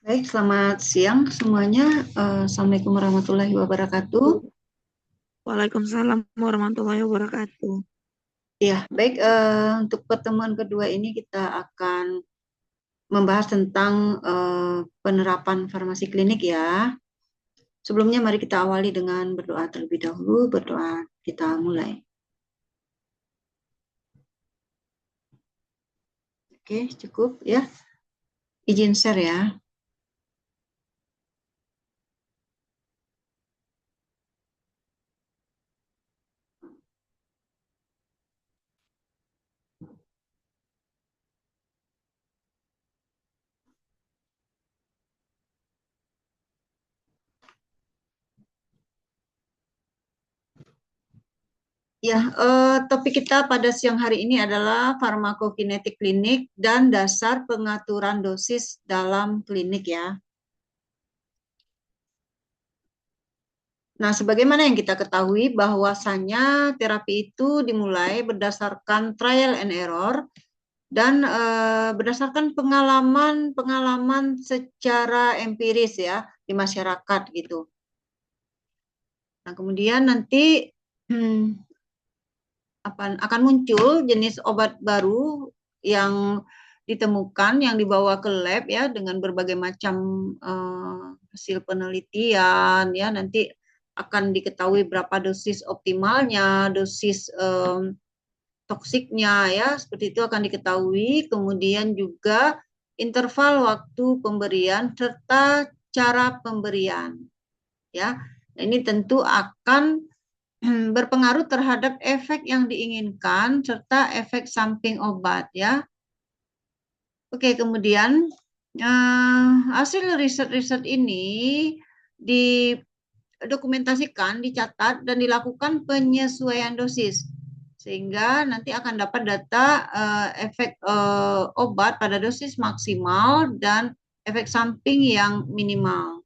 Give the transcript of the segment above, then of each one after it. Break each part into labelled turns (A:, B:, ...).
A: Baik, selamat siang semuanya. Assalamualaikum warahmatullahi wabarakatuh.
B: Waalaikumsalam warahmatullahi wabarakatuh.
A: Ya, baik. Untuk pertemuan kedua ini kita akan membahas tentang penerapan farmasi klinik ya. Sebelumnya mari kita awali dengan berdoa terlebih dahulu. Berdoa kita mulai. Oke, cukup ya. Izin share ya. Ya, topik kita pada siang hari ini adalah farmakokinetik klinik dan dasar pengaturan dosis dalam klinik ya. Nah, sebagaimana yang kita ketahui bahwasannya terapi itu dimulai berdasarkan trial and error dan berdasarkan pengalaman secara empiris ya di masyarakat gitu. Nah, kemudian nanti akan muncul jenis obat baru yang ditemukan yang dibawa ke lab ya dengan berbagai macam hasil penelitian ya nanti akan diketahui berapa dosis optimalnya, dosis toksiknya ya seperti itu akan diketahui, kemudian juga interval waktu pemberian serta cara pemberian ya. Nah, ini tentu akan berpengaruh terhadap efek yang diinginkan serta efek samping obat ya. Oke, kemudian hasil riset-riset ini didokumentasikan, dicatat dan dilakukan penyesuaian dosis sehingga nanti akan dapat data efek obat pada dosis maksimal dan efek samping yang minimal.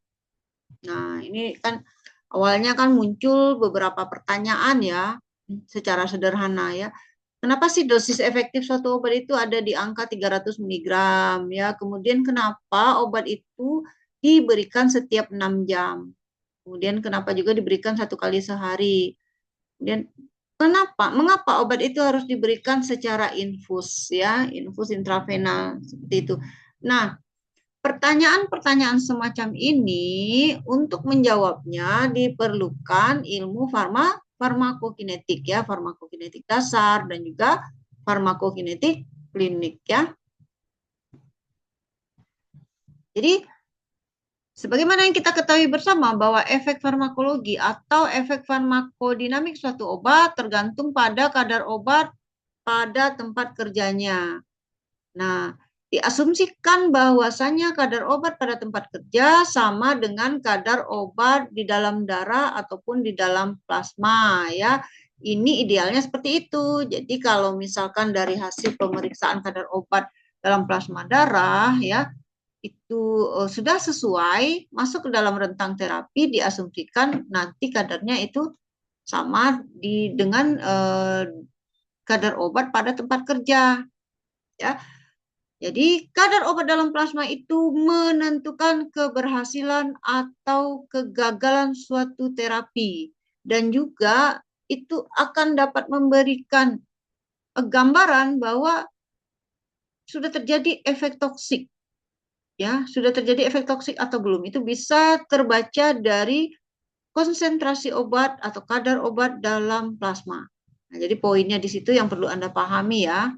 A: Nah, ini kan awalnya kan muncul beberapa pertanyaan ya, secara sederhana ya. Kenapa sih dosis efektif suatu obat itu ada di angka 300 miligram ya? Kemudian kenapa obat itu diberikan setiap 6 jam? Kemudian kenapa juga diberikan satu kali sehari? Kemudian mengapa obat itu harus diberikan secara infus ya, infus intravena seperti itu. Nah, pertanyaan-pertanyaan semacam ini untuk menjawabnya diperlukan ilmu farmakokinetik ya, farmakokinetik dasar dan juga farmakokinetik klinik ya. Jadi sebagaimana yang kita ketahui bersama bahwa efek farmakologi atau efek farmakodinamik suatu obat tergantung pada kadar obat pada tempat kerjanya. Nah, diasumsikan bahwasanya kadar obat pada tempat kerja sama dengan kadar obat di dalam darah ataupun di dalam plasma ya. Ini idealnya seperti itu. Jadi kalau misalkan dari hasil pemeriksaan kadar obat dalam plasma darah ya itu sudah sesuai masuk ke dalam rentang terapi, diasumsikan nanti kadarnya itu sama dengan kadar obat pada tempat kerja ya. Jadi kadar obat dalam plasma itu menentukan keberhasilan atau kegagalan suatu terapi dan juga itu akan dapat memberikan gambaran bahwa sudah terjadi efek toksik ya, sudah terjadi efek toksik atau belum. Itu bisa terbaca dari konsentrasi obat atau kadar obat dalam plasma. Nah, jadi poinnya di situ yang perlu Anda pahami ya.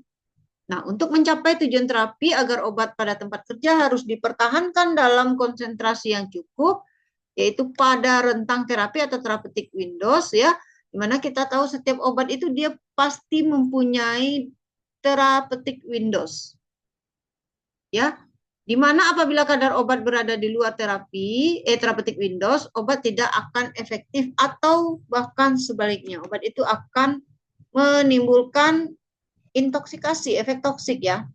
A: Nah, untuk mencapai tujuan terapi agar obat pada tempat kerja harus dipertahankan dalam konsentrasi yang cukup, yaitu pada rentang terapi atau therapeutic windows ya, di mana kita tahu setiap obat itu dia pasti mempunyai therapeutic windows. Ya, di mana apabila kadar obat berada di luar therapeutic windows, obat tidak akan efektif atau bahkan sebaliknya, obat itu akan menimbulkan intoksikasi, efek toksik ya.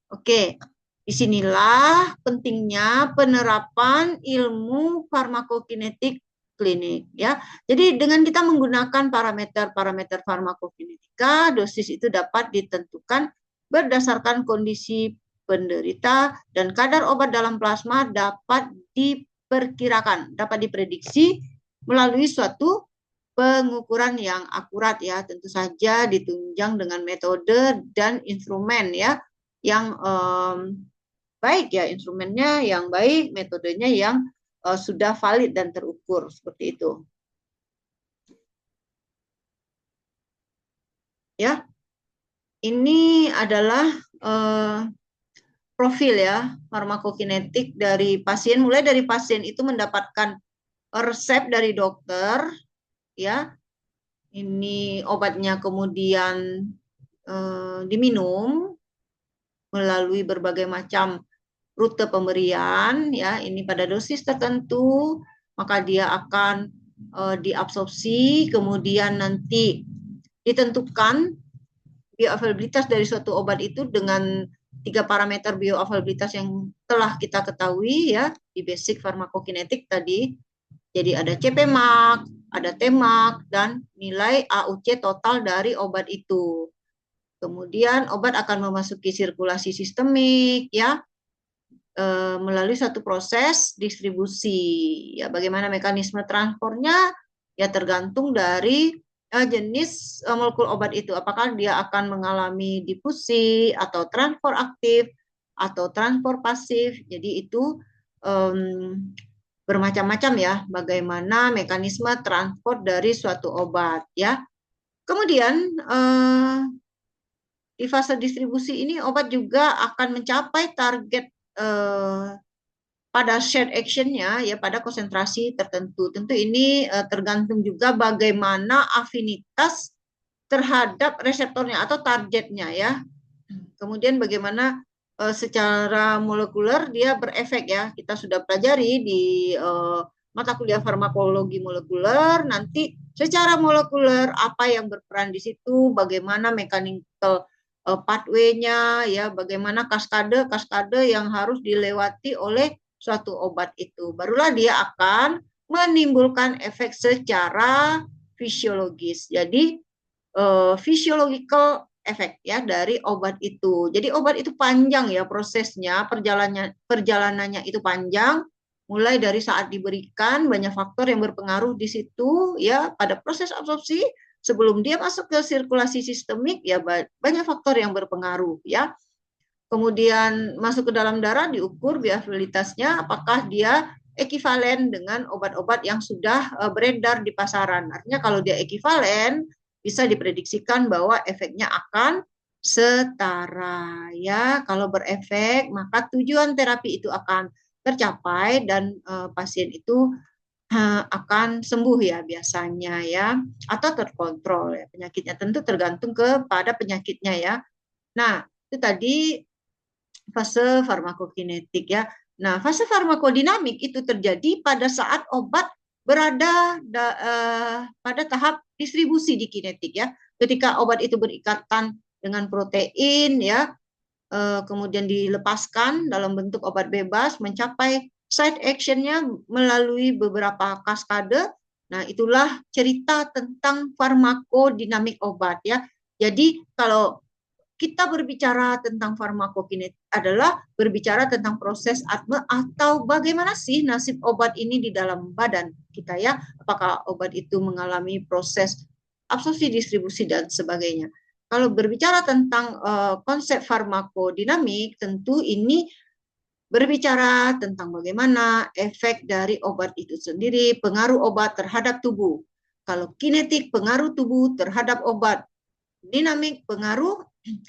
A: Oke, disinilah pentingnya penerapan ilmu farmakokinetik klinik ya. Jadi dengan kita menggunakan parameter-parameter farmakokinetika, dosis itu dapat ditentukan berdasarkan kondisi penderita, dan kadar obat dalam plasma dapat diperkirakan, dapat diprediksi melalui suatu pengukuran yang akurat ya, tentu saja ditunjang dengan metode dan instrumen ya yang baik ya, instrumennya yang baik, metodenya yang sudah valid dan terukur seperti itu. Ya, ini adalah profil ya farmakokinetik dari pasien, mulai dari pasien itu mendapatkan resep dari dokter ya, ini obatnya kemudian diminum melalui berbagai macam rute pemberian ya, ini pada dosis tertentu maka dia akan diabsorpsi, kemudian nanti ditentukan bioavailabilitas dari suatu obat itu dengan 3 parameter bioavailabilitas yang telah kita ketahui ya di basic farmakokinetik tadi. Jadi ada CP-max, ada T-max, dan nilai AUC total dari obat itu. Kemudian obat akan memasuki sirkulasi sistemik ya melalui satu proses distribusi. Ya, bagaimana mekanisme transportnya ya tergantung dari jenis molekul obat itu. Apakah dia akan mengalami difusi atau transport aktif atau transport pasif. Jadi itu bermacam-macam ya bagaimana mekanisme transport dari suatu obat ya. Kemudian di fase distribusi ini obat juga akan mencapai target pada shared action-nya ya pada konsentrasi tertentu. Tentu ini tergantung juga bagaimana afinitas terhadap reseptornya atau targetnya ya. Kemudian bagaimana secara molekuler dia berefek ya. Kita sudah pelajari di mata kuliah farmakologi molekuler, nanti secara molekuler apa yang berperan di situ, bagaimana mechanical pathway-nya ya, bagaimana kaskade yang harus dilewati oleh suatu obat itu. Barulah dia akan menimbulkan efek secara fisiologis. Jadi physiological efek ya dari obat itu. Jadi obat itu panjang ya prosesnya, perjalanannya itu panjang, mulai dari saat diberikan banyak faktor yang berpengaruh di situ ya pada proses absorpsi sebelum dia masuk ke sirkulasi sistemik ya banyak faktor yang berpengaruh ya. Kemudian masuk ke dalam darah diukur bioavailabilitasnya apakah dia ekivalen dengan obat-obat yang sudah beredar di pasaran. Artinya kalau dia ekivalen bisa diprediksikan bahwa efeknya akan setara ya. Kalau berefek maka tujuan terapi itu akan tercapai dan pasien itu akan sembuh ya biasanya ya atau terkontrol ya penyakitnya, tentu tergantung kepada penyakitnya ya. Nah, itu tadi fase farmakokinetik ya. Nah, fase farmakodinamik itu terjadi pada saat obat berada pada tahap distribusi di kinetik ya. Ketika obat itu berikatan dengan protein ya, kemudian dilepaskan dalam bentuk obat bebas mencapai side action-nya melalui beberapa kaskade. Nah, itulah cerita tentang farmakodinamik obat ya. Jadi kalau kita berbicara tentang farmakokinetik adalah berbicara tentang proses atme atau bagaimana sih nasib obat ini di dalam badan kita ya. Apakah obat itu mengalami proses absorpsi, distribusi, dan sebagainya. Kalau berbicara tentang konsep farmakodinamik, tentu ini berbicara tentang bagaimana efek dari obat itu sendiri, pengaruh obat terhadap tubuh. Kalau kinetik, pengaruh tubuh terhadap obat. Dinamik, pengaruh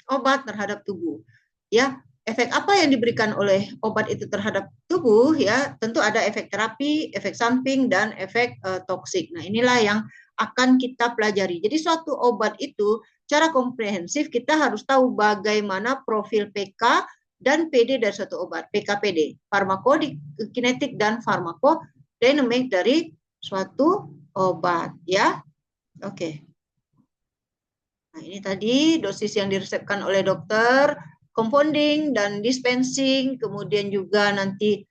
A: obat terhadap tubuh. Ya, efek apa yang diberikan oleh obat itu terhadap tubuh ya, tentu ada efek terapi, efek samping, dan efek toksik. Nah, inilah yang akan kita pelajari. Jadi suatu obat itu secara komprehensif kita harus tahu bagaimana profil PK dan PD dari suatu obat, PKPD, farmakokinetik dan farmakodinamik dari suatu obat ya. Oke. Nah, ini tadi dosis yang diresepkan oleh dokter, compounding dan dispensing, kemudian juga nanti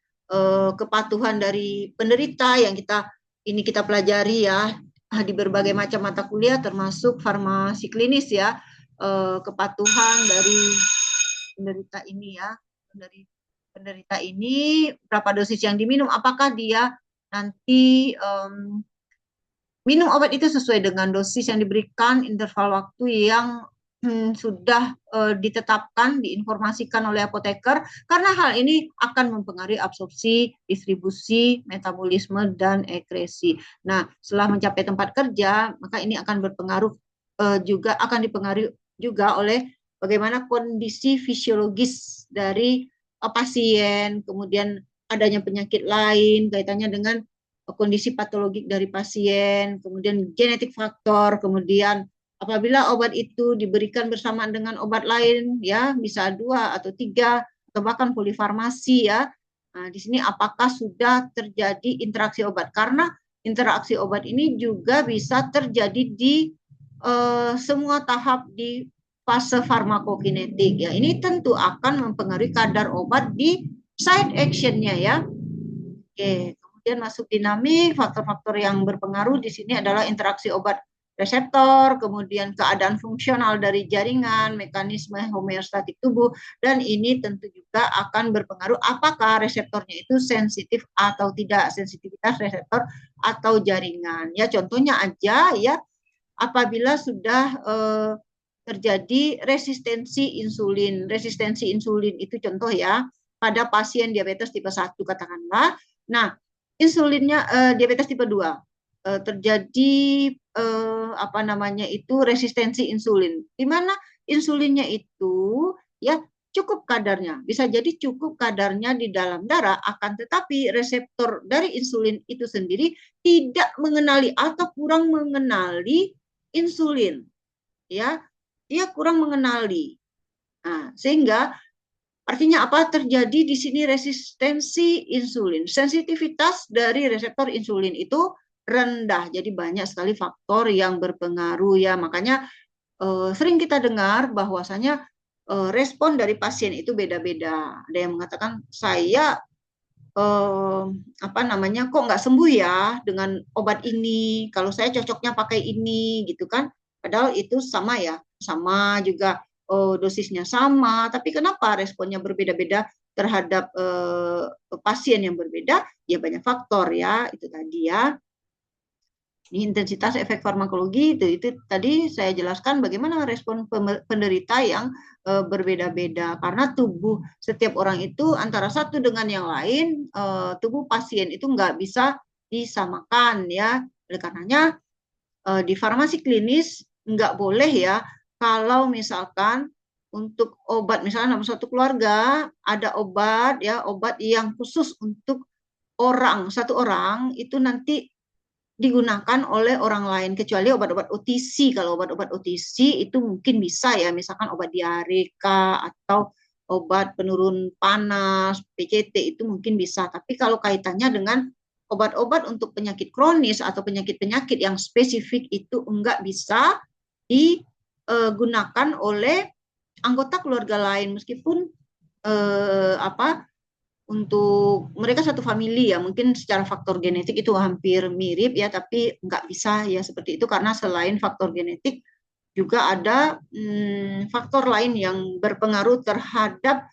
A: kepatuhan dari penderita yang kita pelajari ya di berbagai macam mata kuliah termasuk farmasi klinis ya, kepatuhan dari penderita ini ya. penderita ini, berapa dosis yang diminum, apakah dia nanti minum obat itu sesuai dengan dosis yang diberikan, interval waktu yang sudah ditetapkan, diinformasikan oleh apoteker, karena hal ini akan mempengaruhi absorpsi, distribusi, metabolisme, dan ekresi. Nah, setelah mencapai tempat kerja, maka ini akan berpengaruh juga akan dipengaruhi juga oleh bagaimana kondisi fisiologis dari pasien, kemudian adanya penyakit lain kaitannya dengan kondisi patologik dari pasien, kemudian genetik faktor, kemudian apabila obat itu diberikan bersamaan dengan obat lain, ya bisa 2 atau 3 atau bahkan polifarmasi ya. Nah, di sini apakah sudah terjadi interaksi obat? Karena interaksi obat ini juga bisa terjadi di semua tahap di fase farmakokinetik ya. Ini tentu akan mempengaruhi kadar obat di side action-nya ya. Oke, kemudian masuk dinamik, faktor-faktor yang berpengaruh di sini adalah interaksi obat reseptor, kemudian keadaan fungsional dari jaringan, mekanisme homeostatik tubuh, dan ini tentu juga akan berpengaruh apakah reseptornya itu sensitif atau tidak, sensitivitas reseptor atau jaringan. Ya, contohnya aja ya, apabila sudah terjadi resistensi insulin. Resistensi insulin itu contoh ya, pada pasien diabetes tipe 1 katakanlah. Nah, insulinnya diabetes tipe 2 terjadi apa namanya itu resistensi insulin. Di mana insulinnya itu ya cukup kadarnya, bisa jadi cukup kadarnya di dalam darah, akan tetapi reseptor dari insulin itu sendiri tidak mengenali atau kurang mengenali insulin. Ya, dia kurang mengenali. Nah, sehingga artinya apa? Terjadi di sini resistensi insulin. Sensitivitas dari reseptor insulin itu rendah. Jadi banyak sekali faktor yang berpengaruh ya. Makanya sering kita dengar bahwasanya respon dari pasien itu beda-beda. Ada yang mengatakan saya apa namanya kok nggak sembuh ya dengan obat ini. Kalau saya cocoknya pakai ini gitu kan. Padahal itu sama ya, sama juga dosisnya sama. Tapi kenapa responnya berbeda-beda terhadap pasien yang berbeda? Ya banyak faktor ya, itu tadi ya. Ini intensitas efek farmakologi itu tadi saya jelaskan bagaimana respon penderita yang berbeda-beda karena tubuh setiap orang itu antara satu dengan yang lain tubuh pasien itu nggak bisa disamakan ya. Oleh karenanya di farmasi klinis nggak boleh ya kalau misalkan untuk obat misalnya dalam satu keluarga ada obat ya obat yang khusus untuk satu orang itu nanti digunakan oleh orang lain kecuali obat-obat OTC. Kalau obat-obat OTC itu mungkin bisa ya, misalkan obat diareka atau obat penurun panas, PCT itu mungkin bisa. Tapi kalau kaitannya dengan obat-obat untuk penyakit kronis atau penyakit-penyakit yang spesifik itu enggak bisa digunakan oleh anggota keluarga lain meskipun apa untuk mereka satu famili ya mungkin secara faktor genetik itu hampir mirip ya tapi nggak bisa ya seperti itu karena selain faktor genetik juga ada faktor lain yang berpengaruh terhadap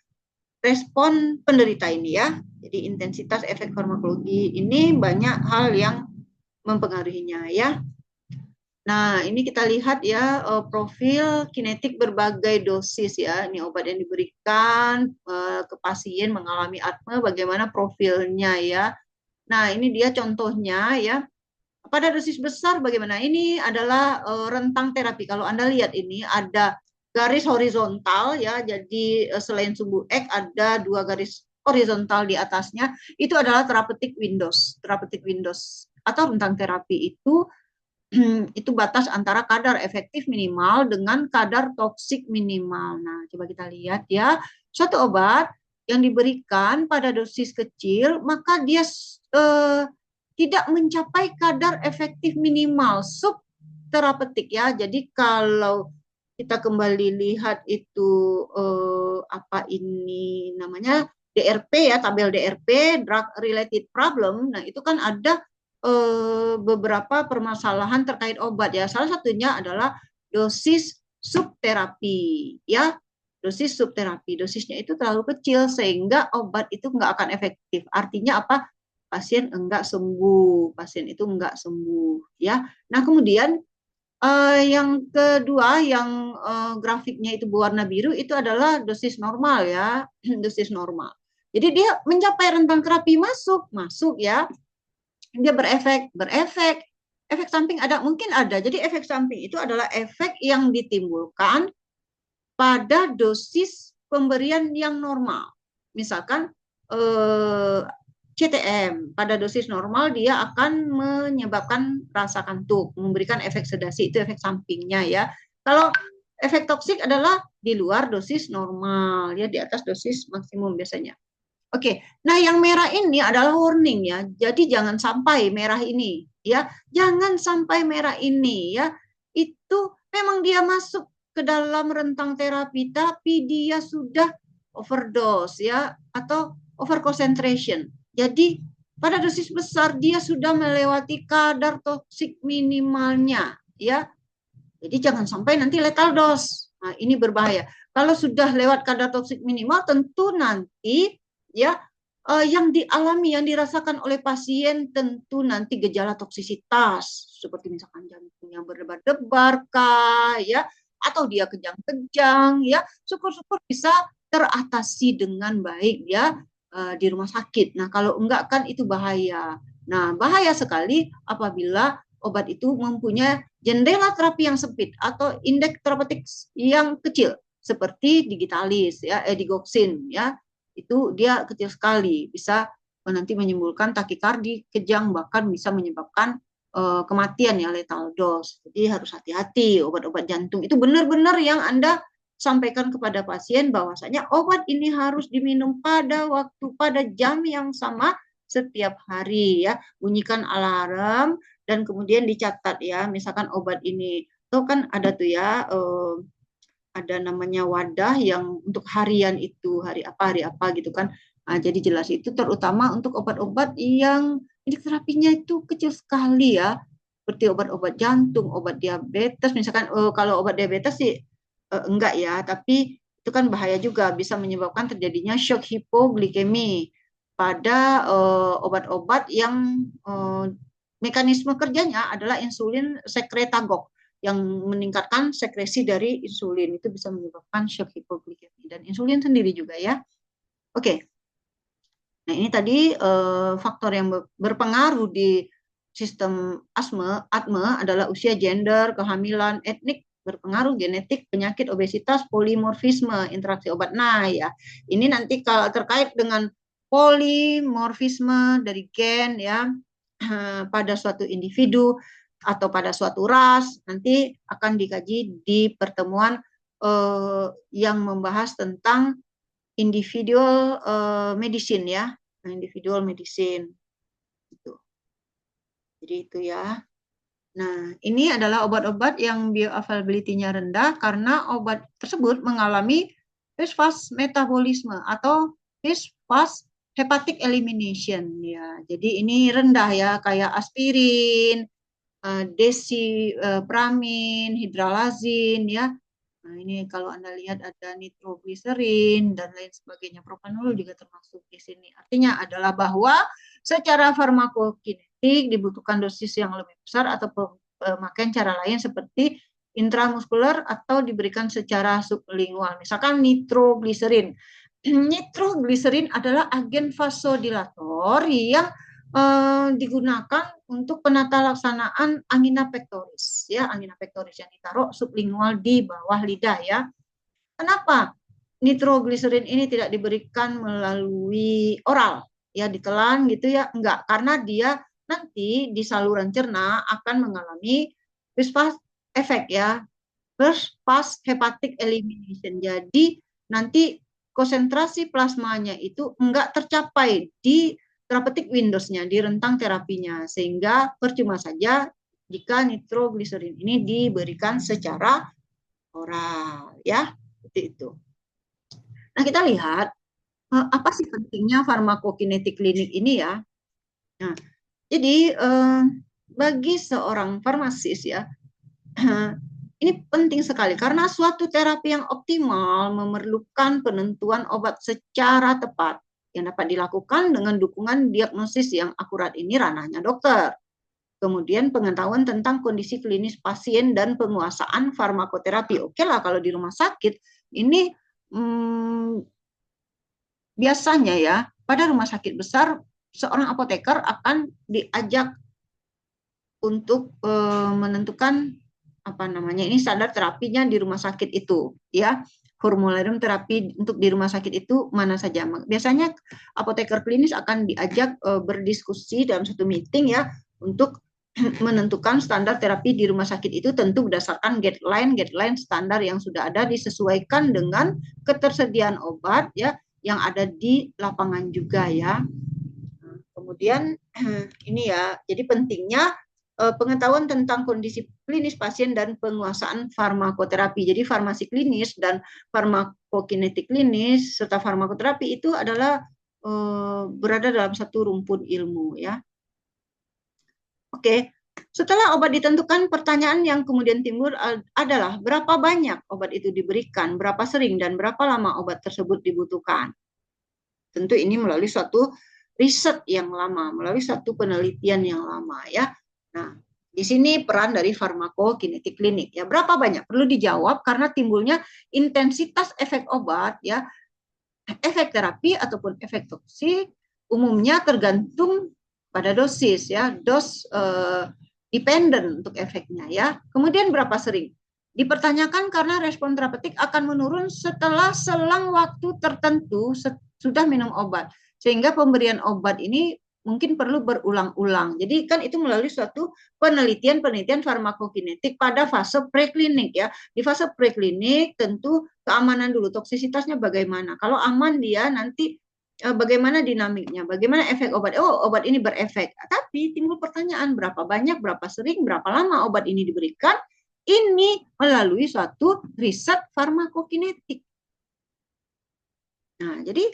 A: respon penderita ini ya. Jadi intensitas efek farmakologi ini banyak hal yang mempengaruhinya ya. Nah, ini kita lihat ya profil kinetik berbagai dosis ya. Ini obat yang diberikan ke pasien mengalami asma, bagaimana profilnya ya. Nah, ini dia contohnya ya. Pada dosis besar bagaimana? Ini adalah rentang terapi. Kalau Anda lihat ini ada garis horizontal ya. Jadi selain sumbu X ada 2 garis horizontal di atasnya. Itu adalah therapeutic windows. Therapeutic windows atau rentang terapi itu batas antara kadar efektif minimal dengan kadar toksik minimal. Nah, coba kita lihat ya. Suatu obat yang diberikan pada dosis kecil, maka dia tidak mencapai kadar efektif minimal subterapeutik ya. Jadi kalau kita kembali lihat itu apa ini namanya DRP ya, tabel DRP, drug related problem. Nah, itu kan ada beberapa permasalahan terkait obat ya. Salah satunya adalah dosis subterapi ya. dosis subterapi, dosisnya itu terlalu kecil sehingga obat itu nggak akan efektif. Artinya apa? Pasien enggak sembuh, pasien itu enggak sembuh, ya. Nah, kemudian yang kedua, yang grafiknya itu berwarna biru itu adalah dosis normal ya, dosis normal. Jadi dia mencapai rentang terapi masuk ya, dia berefek. Efek samping ada, mungkin ada. Jadi efek samping itu adalah efek yang ditimbulkan pada dosis pemberian yang normal. Misalkan CTM pada dosis normal dia akan menyebabkan rasa kantuk, memberikan efek sedasi, itu efek sampingnya ya. Kalau efek toksik adalah di luar dosis normal ya, di atas dosis maksimum biasanya. Oke, nah yang merah ini adalah warning ya. Jadi jangan sampai merah ini ya, jangan sampai merah ini ya. Itu memang dia masuk ke dalam rentang terapi, tapi dia sudah overdose ya, atau over concentration. Jadi pada dosis besar dia sudah melewati kadar toksik minimalnya ya. Jadi jangan sampai nanti lethal dose. Nah, ini berbahaya. Kalau sudah lewat kadar toksik minimal, tentu nanti ya yang dialami, yang dirasakan oleh pasien tentu nanti gejala toksisitas seperti misalkan jantungnya berdebar-debar kah ya, atau dia kejang-kejang ya. Syukur-syukur bisa teratasi dengan baik ya di rumah sakit. Nah, kalau enggak kan itu bahaya. Nah, bahaya sekali apabila obat itu mempunyai jendela terapi yang sempit atau indeks terapeutik yang kecil seperti digitalis ya, digoxin ya, itu dia kecil sekali, bisa nanti menimbulkan takikardi, kejang, bahkan bisa menyebabkan kematian ya, lethal dose. Jadi harus hati-hati obat-obat jantung itu benar-benar yang Anda sampaikan kepada pasien bahwasanya obat ini harus diminum pada waktu, pada jam yang sama setiap hari ya. Bunyikan alarm dan kemudian dicatat ya, misalkan obat ini itu kan ada tuh ya ada namanya wadah yang untuk harian itu hari apa gitu kan. Nah, jadi jelas itu terutama untuk obat-obat yang ini terapinya itu kecil sekali ya, seperti obat-obat jantung, obat diabetes misalkan. Kalau obat diabetes sih enggak ya, tapi itu kan bahaya juga, bisa menyebabkan terjadinya shock hipoglikemi pada obat-obat yang mekanisme kerjanya adalah insulin sekretagok yang meningkatkan sekresi dari insulin, itu bisa menyebabkan shock hipoglikemi dan insulin sendiri juga ya. Oke. Nah, ini tadi faktor yang berpengaruh di sistem asma adalah usia, gender, kehamilan, etnik, berpengaruh, genetik, penyakit, obesitas, polimorfisme, interaksi obat. Nah, ya, ini nanti kalau terkait dengan polimorfisme dari gen ya pada suatu individu atau pada suatu ras nanti akan dikaji di pertemuan yang membahas tentang individual medicine ya, individual medicine gitu. Jadi itu ya. Nah, ini adalah obat-obat yang bioavailability-nya rendah karena obat tersebut mengalami first fast metabolisme atau first fast hepatic elimination ya. Jadi ini rendah ya, kayak aspirin, desipramin, hidralazin ya. Nah, ini kalau Anda lihat ada nitrogliserin dan lain sebagainya. Propanolol juga termasuk di sini. Artinya adalah bahwa secara farmakokinetik dibutuhkan dosis yang lebih besar atau pemakaian cara lain seperti intramuskuler atau diberikan secara sublingual. Misalkan nitrogliserin. Nitrogliserin adalah agen vasodilator yang digunakan untuk penata laksanaan angina pectoris ya, angina pectoris yang ditaruh sublingual di bawah lidah ya. Kenapa nitrogliserin ini tidak diberikan melalui oral ya, ditelan gitu ya? Enggak, karena dia nanti di saluran cerna akan mengalami first pass efek ya, first pass hepatic elimination. Jadi nanti konsentrasi plasmanya itu enggak tercapai di therapeutic windows-nya, di rentang terapinya, sehingga percuma saja jika nitrogliserin ini diberikan secara oral ya, seperti itu. Nah, kita lihat apa sih pentingnya farmakokinetik klinik ini ya. Nah, jadi bagi seorang farmasis ya Ini penting sekali karena suatu terapi yang optimal memerlukan penentuan obat secara tepat yang dapat dilakukan dengan dukungan diagnosis yang akurat. Ini ranahnya dokter. Kemudian pengetahuan tentang kondisi klinis pasien dan penguasaan farmakoterapi. Oke lah kalau di rumah sakit ini biasanya ya pada rumah sakit besar seorang apoteker akan diajak untuk menentukan apa namanya ini standar terapinya di rumah sakit itu ya, formularium terapi untuk di rumah sakit itu mana saja. Biasanya apoteker klinis akan diajak berdiskusi dalam satu meeting ya untuk menentukan standar terapi di rumah sakit itu, tentu berdasarkan guideline standar yang sudah ada disesuaikan dengan ketersediaan obat ya yang ada di lapangan juga ya. Kemudian ini ya, jadi pentingnya pengetahuan tentang kondisi klinis pasien dan penguasaan farmakoterapi. Jadi farmasi klinis dan farmakokinetik klinis serta farmakoterapi itu adalah berada dalam satu rumpun ilmu ya. Oke, setelah obat ditentukan, pertanyaan yang kemudian timbul adalah berapa banyak obat itu diberikan, berapa sering, dan berapa lama obat tersebut dibutuhkan. Tentu ini melalui suatu riset yang lama, melalui satu penelitian yang lama ya. Nah, di sini peran dari farmakokinetik klinik ya. Berapa banyak? Perlu dijawab karena timbulnya intensitas efek obat ya. Efek terapi ataupun efek toksik umumnya tergantung pada dosis ya, dos dependent untuk efeknya ya. Kemudian berapa sering? Dipertanyakan karena respon terapeutik akan menurun setelah selang waktu tertentu sudah minum obat. Sehingga pemberian obat ini mungkin perlu berulang-ulang. Jadi kan itu melalui suatu penelitian farmakokinetik pada fase preklinik ya. Di fase preklinik tentu keamanan dulu, toksisitasnya bagaimana. Kalau aman dia nanti bagaimana dinamiknya, bagaimana efek obat. Oh, obat ini berefek. Tapi timbul pertanyaan berapa banyak, berapa sering, berapa lama obat ini diberikan. Ini melalui suatu riset farmakokinetik. Nah, jadi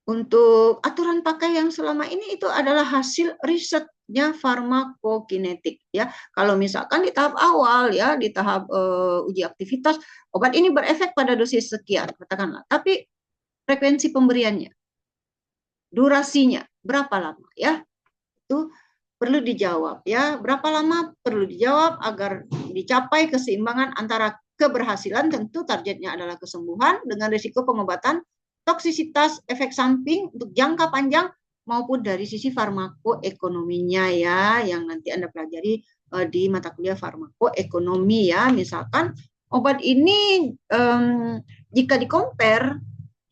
A: untuk aturan pakai yang selama ini itu adalah hasil risetnya farmakokinetik ya. Kalau misalkan di tahap awal ya, di tahap uji aktivitas, obat ini berefek pada dosis sekian, katakanlah. Tapi frekuensi pemberiannya, durasinya berapa lama ya? Itu perlu dijawab ya. Berapa lama perlu dijawab agar dicapai keseimbangan antara keberhasilan, tentu targetnya adalah kesembuhan dengan risiko pengobatan, toksisitas, efek samping untuk jangka panjang maupun dari sisi farmakoekonominya ya, yang nanti Anda pelajari di mata kuliah farmakoekonomi ya. Misalkan obat ini jika di-compare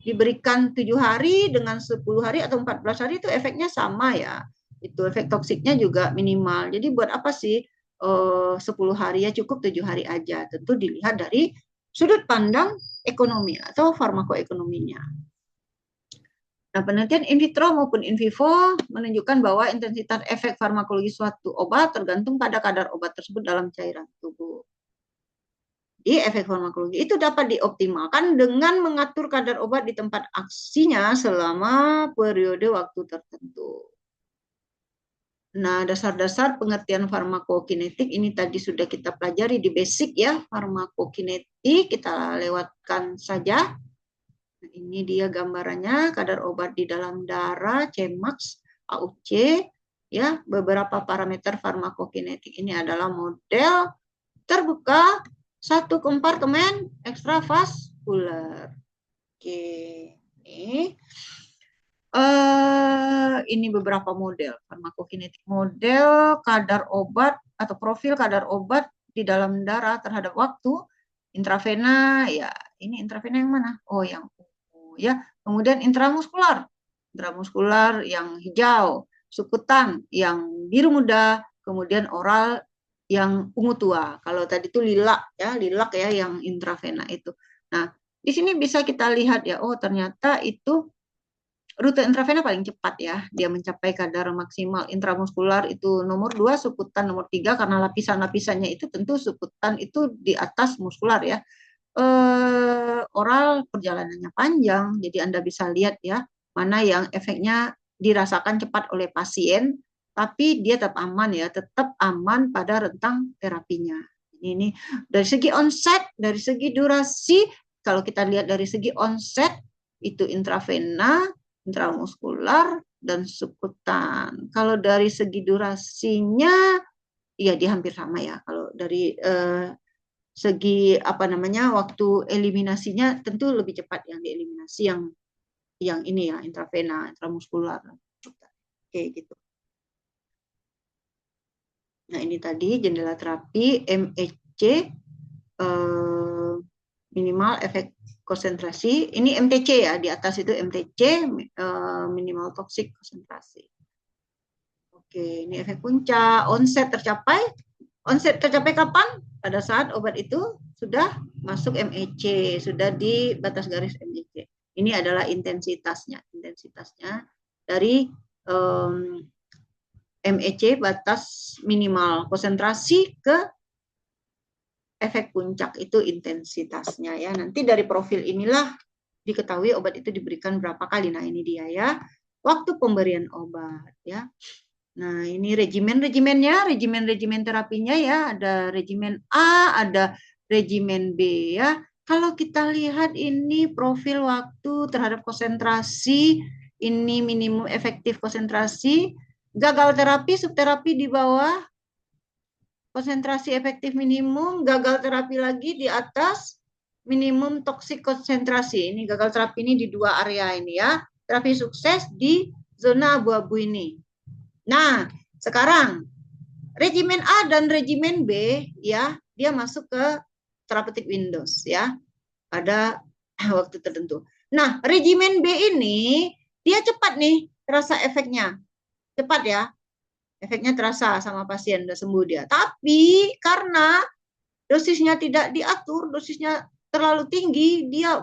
A: diberikan 7 hari dengan 10 hari atau 14 hari itu efeknya sama ya. Itu efek toksiknya juga minimal. Jadi buat apa sih 10 hari ya, cukup 7 hari aja. Tentu dilihat dari sudut pandang ekonomi atau farmakoekonominya. Nah, penelitian in vitro maupun in vivo menunjukkan bahwa intensitas efek farmakologi suatu obat tergantung pada kadar obat tersebut dalam cairan tubuh. Di efek farmakologi itu dapat dioptimalkan dengan mengatur kadar obat di tempat aksinya selama periode waktu tertentu. Nah, dasar-dasar pengertian farmakokinetik ini tadi sudah kita pelajari di basic ya, farmakokinetik, kita lewatkan saja. Nah, ini dia gambarannya, kadar obat di dalam darah, Cmax, AUC, ya, beberapa parameter farmakokinetik ini adalah model terbuka, satu kompartemen ekstravaskular. Oke, ini beberapa model farmakokinetik, model kadar obat atau profil kadar obat di dalam darah terhadap waktu. Intravena, ya ini intravena yang mana? Oh, yang ungu ya. Kemudian intramuskular yang hijau, sukutan yang biru muda, kemudian oral yang ungu tua. Kalau tadi itu lilak ya yang intravena itu. Nah, di sini bisa kita lihat ya, oh ternyata itu rute intravena paling cepat ya, dia mencapai kadar maksimal. Intramuskular itu nomor 2, sukutan nomor 3, karena lapisan-lapisannya itu tentu sukutan itu di atas muskular ya. Oral perjalanannya panjang, jadi Anda bisa lihat ya, mana yang efeknya dirasakan cepat oleh pasien, tapi dia tetap aman ya, tetap aman pada rentang terapinya. Ini dari segi onset, dari segi durasi, kalau kita lihat dari segi onset itu intravena, intramuskular, dan subkutan. Kalau dari segi durasinya, ya dia hampir sama ya. Kalau dari segi apa namanya waktu eliminasinya tentu lebih cepat yang dieliminasi yang ini ya intravena, intramuskular. Oke gitu. Nah ini tadi jendela terapi MEC minimal efek konsentrasi. Ini MTC ya, di atas itu MTC minimal toxic konsentrasi. Oke, ini efek puncak. Onset tercapai. Onset tercapai kapan? Pada saat obat itu sudah masuk MEC, sudah di batas garis MEC. Ini adalah intensitasnya. Intensitasnya dari MEC batas minimal konsentrasi ke efek puncak itu intensitasnya ya. Nanti dari profil inilah diketahui obat itu diberikan berapa kali. Nah, ini dia ya. Waktu pemberian obat ya. Nah, ini regimennya, regimen terapinya ya. Ada regimen A, ada regimen B ya. Kalau kita lihat ini profil waktu terhadap konsentrasi, ini minimum efektif konsentrasi, gagal terapi, subterapi di bawah, konsentrasi efektif minimum, gagal terapi lagi di atas, minimum toksik konsentrasi. Ini gagal terapi ini di dua area ini ya. Terapi sukses di zona abu-abu ini. Nah, sekarang regimen A dan regimen B ya, dia masuk ke therapeutic windows ya pada waktu tertentu. Nah, regimen B ini dia cepat nih terasa efeknya. Cepat ya. Efeknya terasa sama pasien, udah sembuh dia. Tapi karena dosisnya tidak diatur, dosisnya terlalu tinggi, dia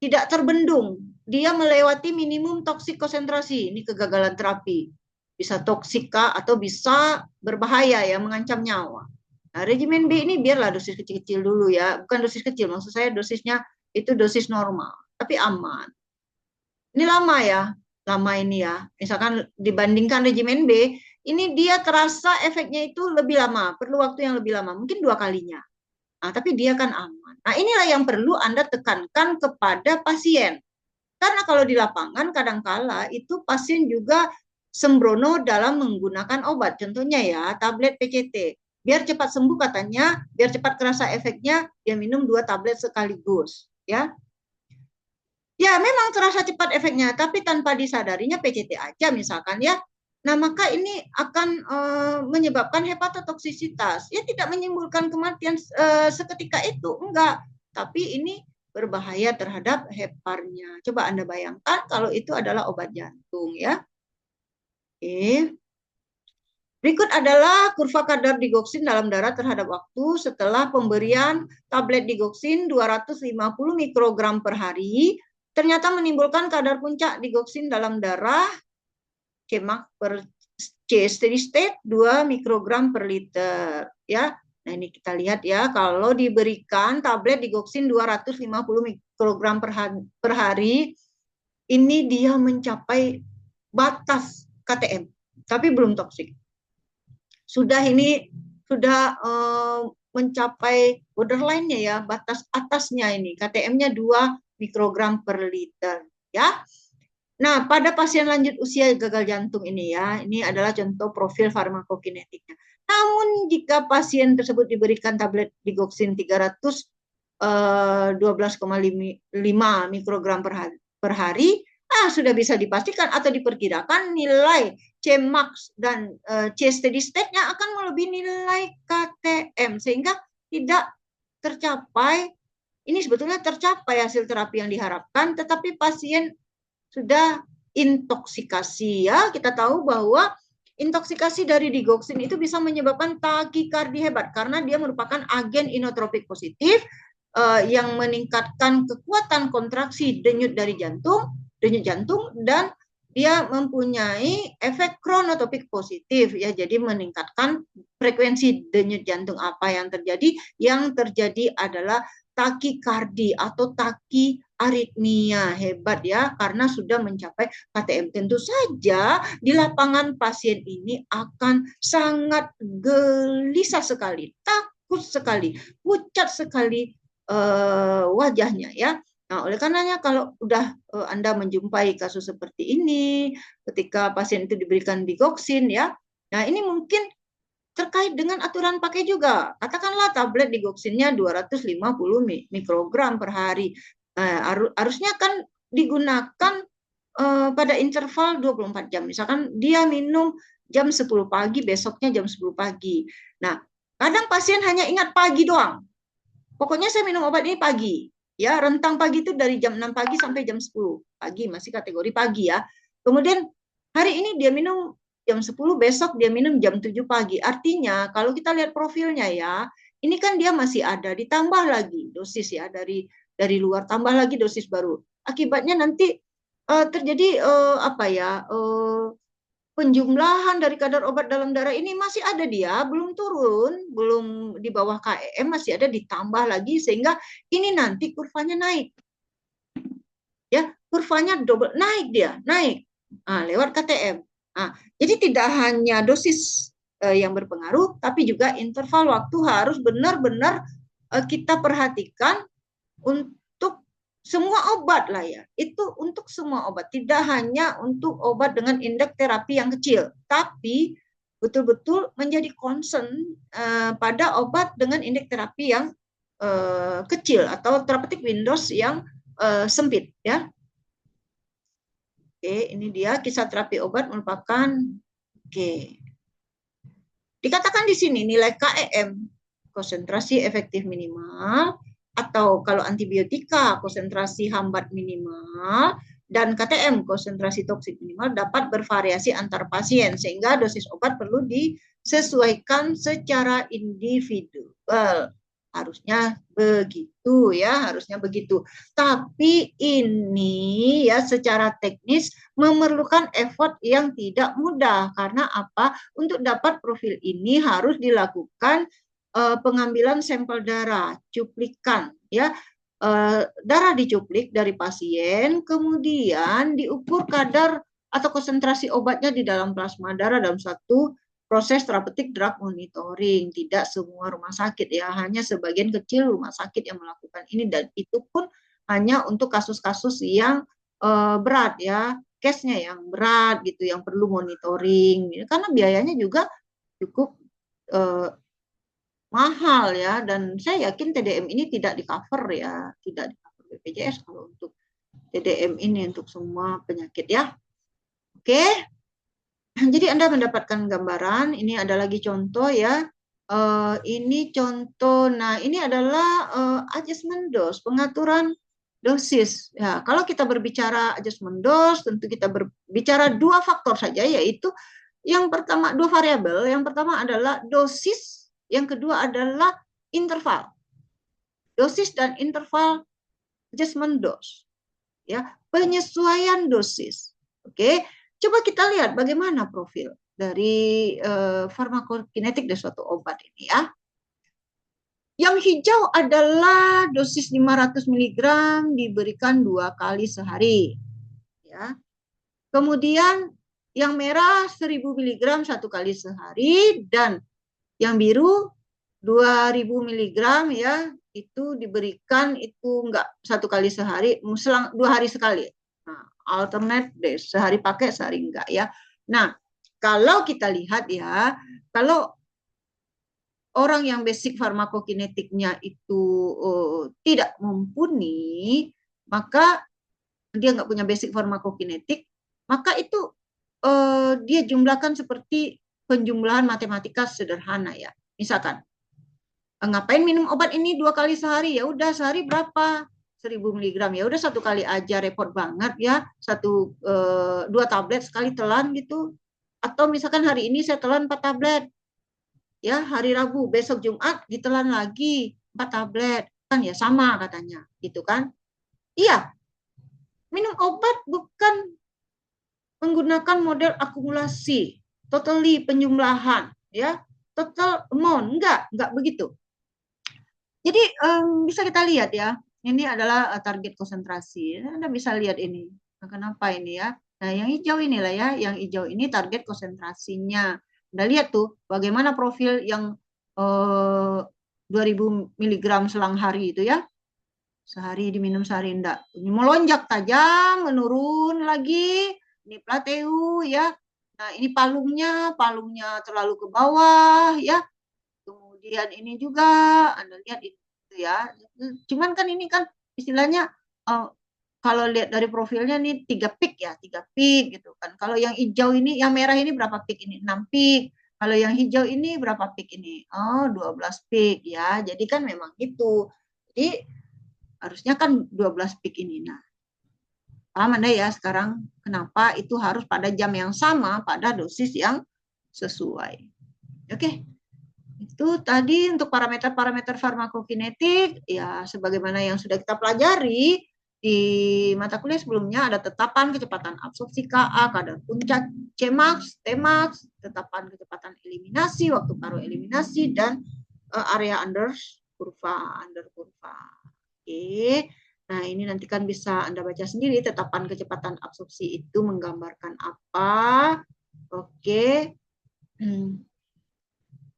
A: tidak terbendung. Dia melewati minimum toksik konsentrasi. Ini kegagalan terapi. Bisa toksika atau bisa berbahaya ya, mengancam nyawa. Nah, regimen B ini biarlah dosis kecil-kecil dulu ya. Bukan dosis kecil, maksud saya dosisnya itu dosis normal, tapi aman. Ini lama ya, lama ini ya. Misalkan dibandingkan regimen B, ini dia terasa efeknya itu lebih lama, perlu waktu yang lebih lama, mungkin 2 kalinya. Nah, tapi dia kan aman. Nah, inilah yang perlu Anda tekankan kepada pasien. Karena kalau di lapangan kadangkala itu pasien juga sembrono dalam menggunakan obat. Contohnya ya, tablet PCT. Biar cepat sembuh katanya, biar cepat terasa efeknya, dia minum 2 tablet sekaligus, ya. Ya, memang terasa cepat efeknya, tapi tanpa disadarinya PCT aja misalkan ya. Nah, maka ini akan menyebabkan hepatotoksisitas. Ya, tidak menimbulkan kematian seketika itu, enggak. Tapi ini berbahaya terhadap heparnya. Coba Anda bayangkan kalau itu adalah obat jantung ya. Oke. Berikut adalah kurva kadar digoksin dalam darah terhadap waktu setelah pemberian tablet digoksin 250 mikrogram per hari. Ternyata menimbulkan kadar puncak digoksin dalam darah Cmax per C steady state 2 mikrogram per liter ya. Nah, ini kita lihat ya, kalau diberikan tablet digoksin 250 mikrogram per hari, ini dia mencapai batas KTM, tapi belum toksik. Sudah mencapai borderline-nya ya, batas atasnya ini, KTM-nya 2 mikrogram per liter ya. Nah, pada pasien lanjut usia gagal jantung ini ya, ini adalah contoh profil farmakokinetiknya. Namun jika pasien tersebut diberikan tablet digoksin 312,5 mikrogram per hari, sudah bisa dipastikan atau diperkirakan nilai Cmax dan C steady state-nya akan melebihi nilai KTM, sehingga tidak tercapai. Ini sebetulnya tercapai hasil terapi yang diharapkan, tetapi pasien sudah intoksikasi ya. Kita tahu bahwa intoksikasi dari digoksin itu bisa menyebabkan takikardi hebat karena dia merupakan agen inotropik positif yang meningkatkan kekuatan kontraksi denyut jantung dan dia mempunyai efek kronotropik positif ya, jadi meningkatkan frekuensi denyut jantung. Apa yang terjadi? Yang terjadi adalah takikardi atau aritmia hebat ya, karena sudah mencapai KTM. Tentu saja di lapangan pasien ini akan sangat gelisah sekali, rakus sekali, pucat sekali wajahnya ya. Nah, oleh karenanya kalau udah Anda menjumpai kasus seperti ini, ketika pasien itu diberikan digoxin ya, nah ini mungkin terkait dengan aturan pakai juga. Katakanlah tablet digoxinnya 250 mikrogram per hari. Harusnya kan digunakan pada interval 24 jam. Misalkan dia minum jam 10 pagi, besoknya jam 10 pagi. Nah, kadang pasien hanya ingat pagi doang. Pokoknya saya minum obat ini pagi. Ya, rentang pagi itu dari jam 6 pagi sampai jam 10 pagi, masih kategori pagi ya. Kemudian hari ini dia minum jam 10, besok dia minum jam 7 pagi. Artinya kalau kita lihat profilnya ya, ini kan dia masih ada, ditambah lagi dosis ya dari luar, tambah lagi dosis baru. Akibatnya nanti terjadi apa ya? Penjumlahan dari kadar obat dalam darah ini masih ada, dia belum turun, belum di bawah KEM, masih ada, ditambah lagi sehingga ini nanti kurvanya naik. Ya, kurvanya double naik, dia naik lewat KTM. Jadi tidak hanya dosis yang berpengaruh, tapi juga interval waktu harus benar-benar kita perhatikan untuk semua obat lah ya. Itu untuk semua obat, tidak hanya untuk obat dengan indeks terapi yang kecil, tapi betul-betul menjadi concern pada obat dengan indeks terapi yang kecil atau therapeutic windows yang sempit ya. Oke, ini dia kisah terapi obat merupakan dikatakan di sini nilai KEM, konsentrasi efektif minimal, atau kalau antibiotika konsentrasi hambat minimal, dan KTM konsentrasi toksik minimal dapat bervariasi antar pasien sehingga dosis obat perlu disesuaikan secara individual. Harusnya begitu ya, harusnya begitu. Tapi ini ya secara teknis memerlukan effort yang tidak mudah. Karena apa? Untuk dapat profil ini harus dilakukan pengambilan sampel darah, cuplikan ya. Darah dicuplik dari pasien, kemudian diukur kadar atau konsentrasi obatnya di dalam plasma darah dalam satu proses terapeutik drug monitoring. Tidak semua rumah sakit ya, hanya sebagian kecil rumah sakit yang melakukan ini, dan itu pun hanya untuk kasus-kasus yang berat ya, case-nya yang berat gitu, yang perlu monitoring. Karena biayanya juga cukup mahal ya, dan saya yakin TDM ini tidak di-cover ya, tidak di-cover BPJS kalau untuk TDM ini untuk semua penyakit ya. Oke. Jadi Anda mendapatkan gambaran, ini ada lagi contoh ya. Ini contoh, nah ini adalah adjustment dose, pengaturan dosis. Ya, kalau kita berbicara adjustment dose, tentu kita berbicara dua faktor saja, yaitu yang pertama dua variabel. Yang pertama adalah dosis, yang kedua adalah interval. Dosis dan interval adjustment dose. Ya, penyesuaian dosis. Oke. Coba kita lihat bagaimana profil dari farmakokinetik dari suatu obat ini ya. Yang hijau adalah dosis 500 mg diberikan 2 kali sehari. Ya. Kemudian yang merah 1000 mg 1 kali sehari, dan yang biru 2000 mg ya, itu diberikan itu enggak 1 kali sehari, selang 2 hari sekali. Nah, alternate days, sehari pakai, sehari enggak ya. Nah, kalau kita lihat ya, kalau orang yang basic farmakokinetiknya itu tidak mumpuni, maka dia nggak punya basic farmakokinetik, maka itu dia jumlahkan seperti penjumlahan matematika sederhana ya. Misalkan, ngapain minum obat ini 2 kali sehari? Ya udah, sehari berapa? 1000 mg, ya udah 1 kali aja, repot banget ya, 2 tablet sekali telan gitu. Atau misalkan hari ini saya telan 4 tablet, ya hari Rabu, besok Jumat ditelan lagi 4 tablet, kan ya sama katanya, gitu kan? Iya, minum obat bukan menggunakan model akumulasi, totally penjumlahan, ya, total amount, enggak begitu. Jadi bisa kita lihat ya, ini adalah target konsentrasi. Anda bisa lihat ini. Nah, kenapa ini ya? Nah, yang hijau inilah ya, yang hijau ini target konsentrasinya. Anda lihat tuh bagaimana profil yang 2000 miligram selang hari itu ya. Sehari diminum sehari enggak. Ini melonjak tajam, menurun lagi. Ini plateu ya. Nah, ini palungnya terlalu ke bawah ya. Kemudian ini juga Anda lihat itu ya. Cuman kan ini kan istilahnya kalau lihat dari profilnya nih 3 peak ya, 3 peak gitu kan. Kalau yang hijau ini, yang merah ini berapa peak ini? 6 peak. Kalau yang hijau ini berapa peak ini? Oh, 12 peak ya. Jadi kan memang itu. Jadi harusnya kan 12 peak ini. Nah, paham Anda ya sekarang kenapa itu harus pada jam yang sama pada dosis yang sesuai. Oke. Itu tadi untuk parameter-parameter farmakokinetik ya sebagaimana yang sudah kita pelajari di mata kuliah sebelumnya ada tetapan kecepatan absorpsi Ka, kadar puncak Cmax, Tmax, tetapan kecepatan eliminasi, waktu paruh eliminasi dan area under kurva. Oke. Nah, ini nanti kan bisa Anda baca sendiri tetapan kecepatan absorpsi itu menggambarkan apa. Oke.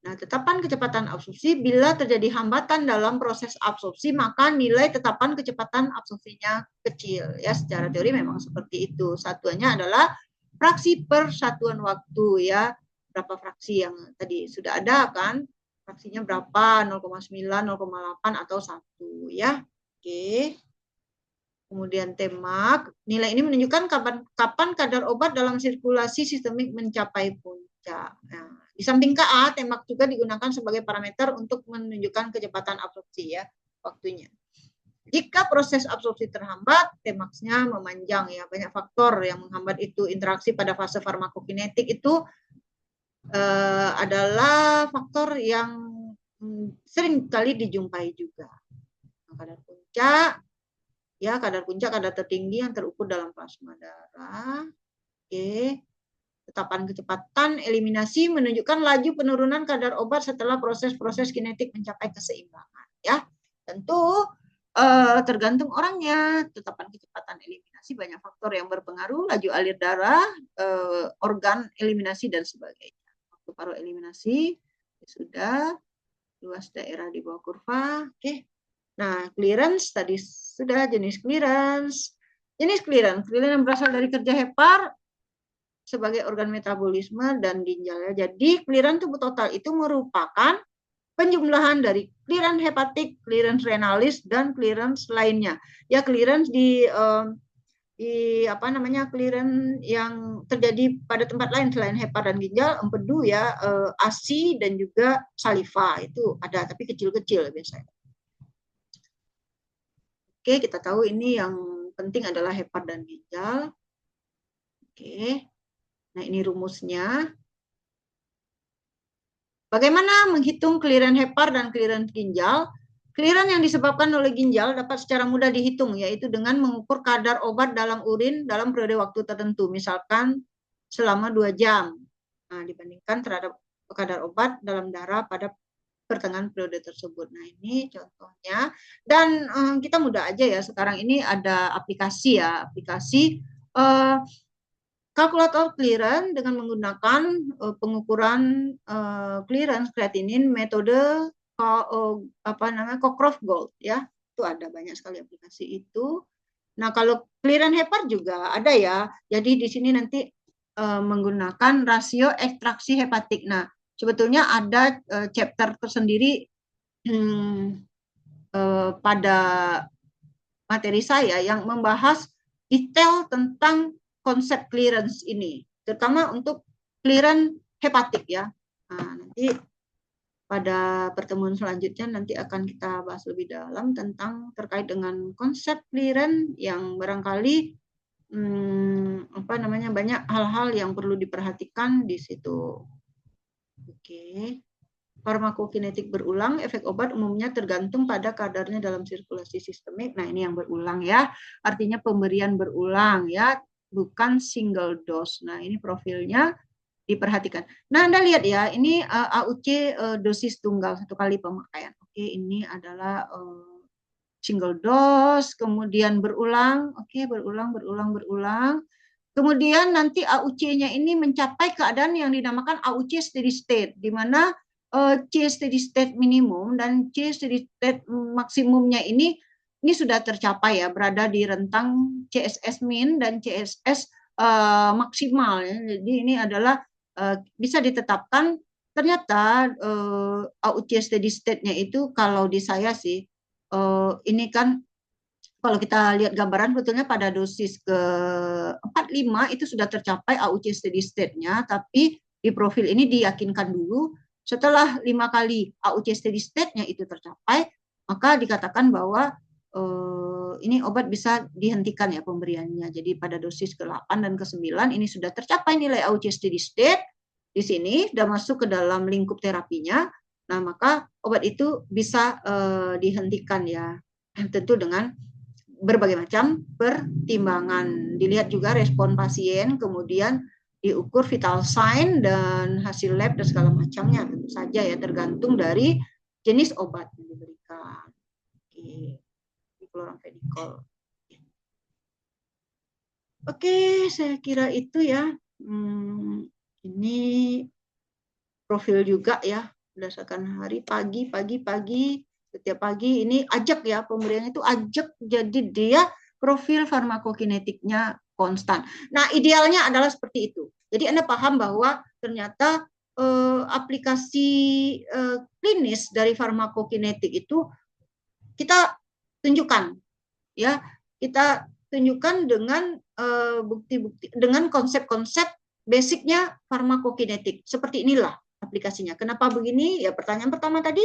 A: Nah, tetapan kecepatan absorpsi bila terjadi hambatan dalam proses absorpsi, maka nilai tetapan kecepatan absorpsinya kecil. Ya, secara teori memang seperti itu. Satuannya adalah fraksi per satuan waktu ya. Berapa fraksi yang tadi sudah ada kan? Fraksinya berapa? 0,9, 0,8 atau 1 ya. Oke. Kemudian Tmax, nilai ini menunjukkan kapan kadar obat dalam sirkulasi sistemik mencapai puncak. Nah, di samping Ka, Tmax juga digunakan sebagai parameter untuk menunjukkan kecepatan absorpsi ya, waktunya. Jika proses absorpsi terhambat, Tmax-nya memanjang ya. Banyak faktor yang menghambat itu. Interaksi pada fase farmakokinetik itu adalah faktor yang sering kali dijumpai juga. Kadar puncak, ya kadar puncak, kadar tertinggi yang terukur dalam plasma darah. Oke. Tetapan kecepatan eliminasi menunjukkan laju penurunan kadar obat setelah proses-proses kinetik mencapai keseimbangan. Ya, tentu tergantung orangnya. Tetapan kecepatan eliminasi banyak faktor yang berpengaruh, laju alir darah, organ eliminasi dan sebagainya. Waktu paruh eliminasi sudah, luas daerah di bawah kurva. Oke. Nah, clearance tadi sudah jenis clearance. Jenis clearance yang berasal dari kerja hepar sebagai organ metabolisme dan ginjal. Jadi clearance tubuh total itu merupakan penjumlahan dari clearance hepatik, clearance renalis dan clearance lainnya. Ya clearance di clearance yang terjadi pada tempat lain selain hepar dan ginjal, empedu ya, ASI dan juga saliva itu ada tapi kecil-kecil biasanya. Oke, kita tahu ini yang penting adalah hepar dan ginjal. Oke, nah ini rumusnya. Bagaimana menghitung clearance hepar dan clearance ginjal? Clearance yang disebabkan oleh ginjal dapat secara mudah dihitung, yaitu dengan mengukur kadar obat dalam urin dalam periode waktu tertentu, misalkan selama 2 jam. Nah, dibandingkan terhadap kadar obat dalam darah pada pertengahan periode tersebut. Nah, ini contohnya. Dan kita mudah aja ya, sekarang ini ada aplikasi ya, aplikasi kalkulator clearance dengan menggunakan pengukuran clearance kreatinin metode Cockcroft Gold ya. Itu ada banyak sekali aplikasi itu. Nah, kalau clearance hepar juga ada ya. Jadi di sini nanti menggunakan rasio ekstraksi hepatik. Nah, sebetulnya ada chapter tersendiri pada materi saya yang membahas detail tentang konsep clearance ini, terutama untuk clearance hepatik ya. Nah, nanti pada pertemuan selanjutnya nanti akan kita bahas lebih dalam tentang terkait dengan konsep clearance yang barangkali banyak hal-hal yang perlu diperhatikan di situ. Oke. Farmakokinetik berulang, efek obat umumnya tergantung pada kadarnya dalam sirkulasi sistemik. Nah, ini yang berulang ya. Artinya pemberian berulang ya, bukan single dose. Nah, ini profilnya diperhatikan. Nah, Anda lihat ya, ini AUC dosis tunggal 1 kali pemakaian. Oke, ini adalah single dose, kemudian berulang. Oke, berulang. Kemudian nanti AUC-nya ini mencapai keadaan yang dinamakan AUC steady state, di mana C steady state minimum dan C steady state maksimumnya ini sudah tercapai ya, berada di rentang CSS min dan CSS maksimal ya. Jadi ini adalah bisa ditetapkan ternyata AUC steady state-nya itu kalau di saya sih ini kan kalau kita lihat gambaran sebetulnya pada dosis ke 45 itu sudah tercapai AUC steady state-nya, tapi di profil ini diyakinkan dulu setelah 5 kali AUC steady state-nya itu tercapai, maka dikatakan bahwa ini obat bisa dihentikan ya pemberiannya. Jadi pada dosis ke-8 dan ke-9 ini sudah tercapai nilai AUC steady state, di sini sudah masuk ke dalam lingkup terapinya, nah maka obat itu bisa dihentikan ya, tentu dengan berbagai macam pertimbangan. Dilihat juga respon pasien, kemudian diukur vital sign dan hasil lab dan segala macamnya, tentu saja ya, tergantung dari jenis obat yang diberikan. Oke, chloramphenicol. Oke, saya kira itu ya. Ini profil juga ya, berdasarkan hari, pagi, setiap pagi ini ajak ya, pemberian itu ajak, jadi dia profil farmakokinetiknya konstan. Nah, idealnya adalah seperti itu. Jadi Anda paham bahwa ternyata aplikasi klinis dari farmakokinetik itu kita tunjukkan ya, kita tunjukkan dengan bukti-bukti, dengan konsep-konsep basicnya farmakokinetik. Seperti inilah aplikasinya. Kenapa begini? Ya pertanyaan pertama tadi,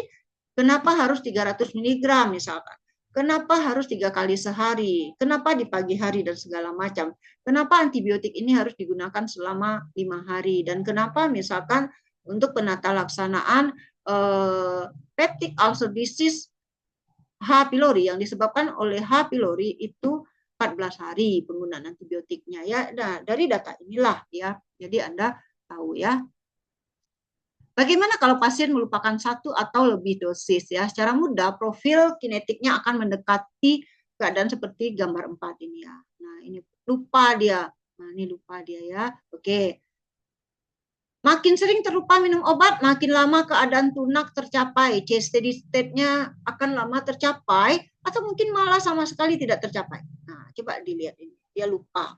A: kenapa harus 300 mg misalkan? Kenapa harus 3 kali sehari? Kenapa di pagi hari dan segala macam? Kenapa antibiotik ini harus digunakan selama 5 hari? Dan kenapa misalkan untuk penata laksanaan peptic ulcer disease H. pylori yang disebabkan oleh H. pylori itu 14 hari penggunaan antibiotiknya ya. Nah, dari data inilah ya. Jadi Anda tahu ya. Bagaimana kalau pasien melupakan satu atau lebih dosis ya? Secara mudah profil kinetiknya akan mendekati keadaan seperti gambar 4 ini ya. Nah, ini lupa dia. Nah, ini lupa dia ya. Oke. Makin sering terlupa minum obat, makin lama keadaan tunak tercapai. C steady state-nya akan lama tercapai atau mungkin malah sama sekali tidak tercapai. Nah, coba dilihat ini. Dia lupa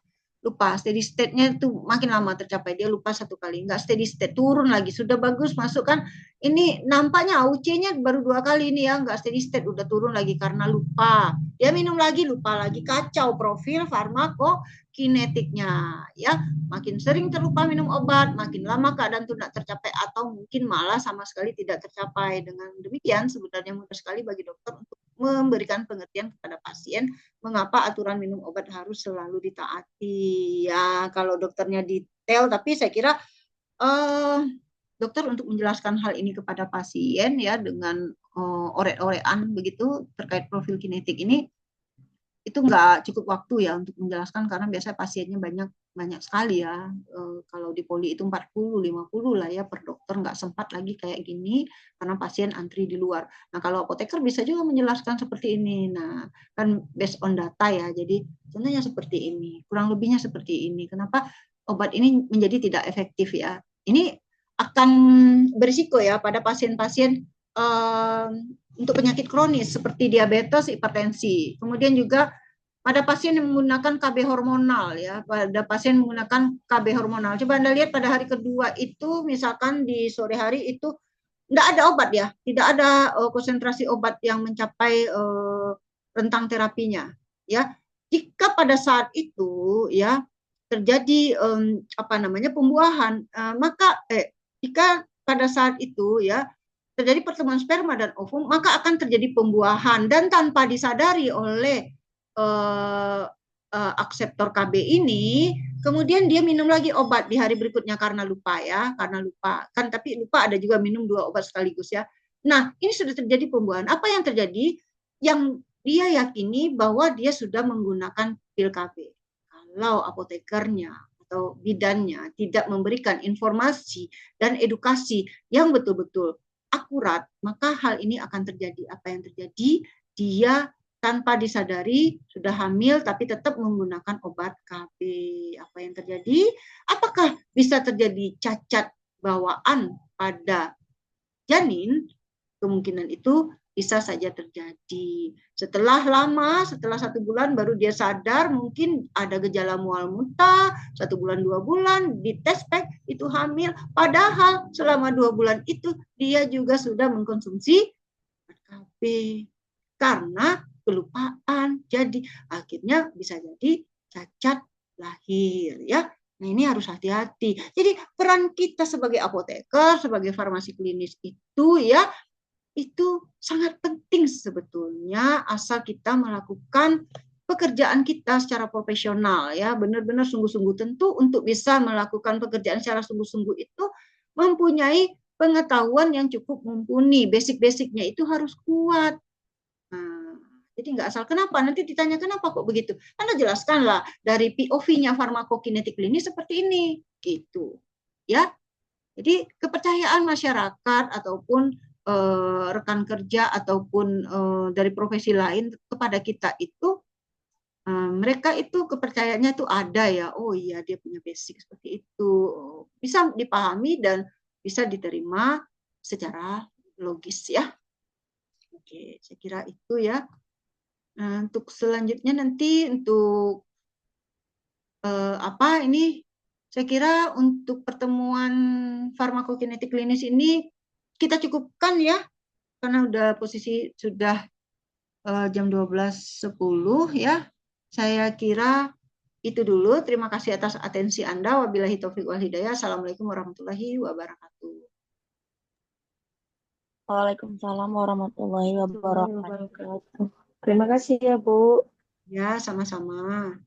A: steady state-nya itu makin lama tercapai, dia lupa 1 kali, enggak steady state, turun lagi, sudah bagus masukkan, ini nampaknya AUC-nya baru 2 kali ini ya, enggak steady state, udah turun lagi karena lupa, dia minum lagi, lupa lagi, kacau profil farmakokinetiknya ya, makin sering terlupa minum obat, makin lama keadaan tunak tercapai atau mungkin malah sama sekali tidak tercapai. Dengan demikian sebenarnya mudah sekali bagi dokter untuk memberikan pengertian kepada pasien mengapa aturan minum obat harus selalu ditaati. Ya, kalau dokternya detail, tapi saya kira dokter untuk menjelaskan hal ini kepada pasien ya dengan orek-orekan begitu terkait profil kinetik ini, itu nggak cukup waktu ya untuk menjelaskan karena biasanya pasiennya banyak sekali ya. Kalau di poli itu 40, 50 lah ya per dokter, nggak sempat lagi kayak gini karena pasien antri di luar. Nah, kalau apoteker bisa juga menjelaskan seperti ini. Nah, kan based on data ya. Jadi contohnya seperti ini, kurang lebihnya seperti ini. Kenapa obat ini menjadi tidak efektif ya? Ini akan berisiko ya pada pasien-pasien untuk penyakit kronis seperti diabetes, hipertensi. Kemudian juga pada pasien yang menggunakan KB hormonal ya, pada pasien menggunakan KB hormonal. Coba Anda lihat pada hari kedua itu, misalkan di sore hari itu tidak ada obat ya, tidak ada konsentrasi obat yang mencapai rentang terapinya. Ya, jika pada saat itu ya terjadi pembuahan, maka jika pada saat itu ya terjadi pertemuan sperma dan ovum, maka akan terjadi pembuahan dan tanpa disadari oleh akseptor KB ini, kemudian dia minum lagi obat di hari berikutnya karena lupa ya, tapi lupa ada juga minum 2 obat sekaligus ya. Nah, ini sudah terjadi pembuahan. Apa yang terjadi? Yang dia yakini bahwa dia sudah menggunakan pil KB. Kalau apotekernya atau bidannya tidak memberikan informasi dan edukasi yang betul-betul akurat, maka hal ini akan terjadi. Apa yang terjadi? Dia tanpa disadari sudah hamil tapi tetap menggunakan obat KB. Apa yang terjadi? Apakah bisa terjadi cacat bawaan pada janin, kemungkinan itu bisa saja terjadi. Setelah 1 bulan baru dia sadar mungkin ada gejala mual muntah, 1 bulan 2 bulan dites pack itu hamil. Padahal selama 2 bulan itu dia juga sudah mengkonsumsi KB karena kelupaan. Jadi akhirnya bisa jadi cacat lahir ya. Nah, ini harus hati-hati. Jadi peran kita sebagai apoteker, sebagai farmasi klinis itu ya itu sangat penting sebetulnya asal kita melakukan pekerjaan kita secara profesional ya, benar-benar sungguh-sungguh. Tentu untuk bisa melakukan pekerjaan secara sungguh-sungguh itu mempunyai pengetahuan yang cukup mumpuni, basic-basicnya itu harus kuat. Nah, jadi nggak asal kenapa, nanti ditanya kenapa kok begitu. Anda jelaskanlah dari POV-nya farmakokinetik klinis seperti ini, gitu. Ya, jadi kepercayaan masyarakat ataupun rekan kerja ataupun dari profesi lain kepada kita itu mereka itu kepercayaannya itu ada ya. Oh iya dia punya basic seperti itu. Bisa dipahami dan bisa diterima secara logis ya. Oke, saya kira itu ya. Untuk selanjutnya nanti untuk apa ini saya kira untuk pertemuan farmakokinetik klinis ini kita cukupkan ya karena udah posisi sudah jam 12.10 ya. Saya kira itu dulu. Terima kasih atas atensi Anda. Wabillahi taufiq wal hidayah. Assalamualaikum warahmatullahi wabarakatuh.
B: Waalaikumsalam warahmatullahi wabarakatuh. Terima kasih ya, Bu.
A: Ya, sama-sama.